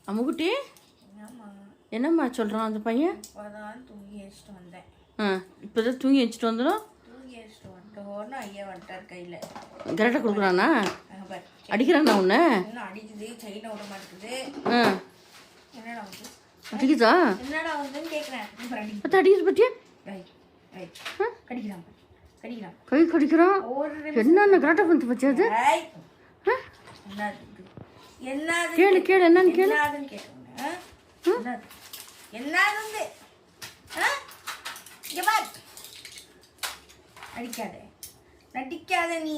அம்முக்குட்டி என்னம்மா சொல்கிறான் அந்த பையன்? இப்போதான் தூங்கி வச்சுட்டு வந்தேன். இப்போ தான் தூங்கி வச்சுட்டு வந்துடும். தூங்கி வச்சுட்டு வந்துட்டோன்னு ஐயா வந்துட்டார் கையில். கரெக்டாக கொடுக்குறானா? அடிக்கிறானா உன்னை? இன்னும் அடிக்குது, செயினை விட மாட்டேங்குது. என்னடா வந்து அடிக்குதா? என்னடா வந்துன்னு கேட்குறேன். பத்து அடிக்குது பற்றியா? கடிக்கிறான் கடிக்கிறான் கை கடிக்கிறான். என்னென்ன கரெக்டாக வந்து பற்றியா அது? என்னது கேளு கேளு என்னன்னு கேளு. என்னதுன்னு கேட்குறேன். என்னது இங்கே பார். அடிக்காத, நடிக்காத நீ.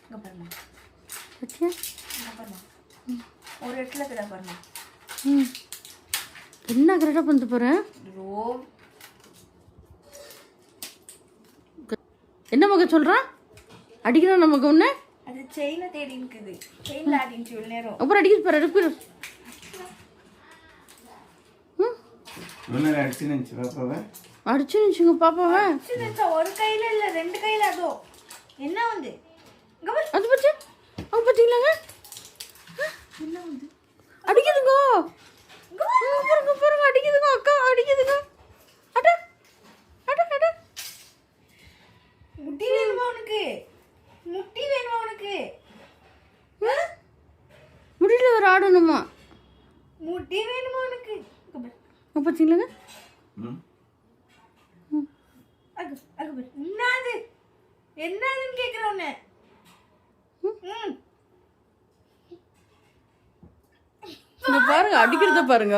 இங்கே பாருமா, பற்றியா? இங்கே பாருமா, ஒரு இடத்துல இருக்குதா பாருமா. என்ன கரெக்டாக பண்ணிட்டு போகிறேன்? என்ன மகன் சொல்கிறான்? அடிக்கிறான் நமக்கு ஒன்று. அது செயினை தேடி இருக்குது. செயினில் ஆடிச்சு இவ்வளோ நேரம். அப்புறம் அடிக்கிறது பாரு. அடிப்பிரு அடிச்சு நினச்சிங்க பாப்பாவை. ஒரு கையில் இல்லை, ரெண்டு கையில். அதோ என்ன வந்து அது பற்றி அவங்க பார்த்தீங்களாங்க? என்ன வந்து அடிக்குதுங்க பாருங்க பாருங்க. அடிக்குதுங்க அக்கா, அடிக்குதுங்க. அட அட அட. முட்டி வேணுமா உனக்கு? முட்டி வேணுமா உனக்கு? முடியல ஒரு ஆடணுமா? முட்டி வேணுமா உனக்கு? பார்த்தீங்களாங்க? என்னது என்னதுன்னு கேட்குறேன் உன்னை. இங்க பாருங்க, அடிக்கிறத பாருங்க.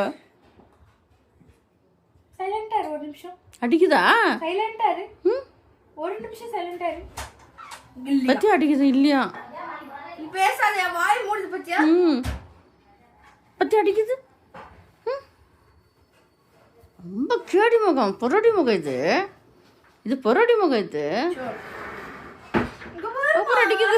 சைலண்டா இரு ஒரு நிமிஷம். அடிக்குதா? சைலண்டா இரு ஒரு நிமிஷம். சைலண்டா இரு. பத்தி அடிக்குது இல்லையா? நீ பேசாத, என் வாய் மூடுது பத்தியா? பத்தி அடிக்குது. ரொம்ப கேடி முகம், பொறடி முகம். இது பொறடி முகம். இது அடிக்குது.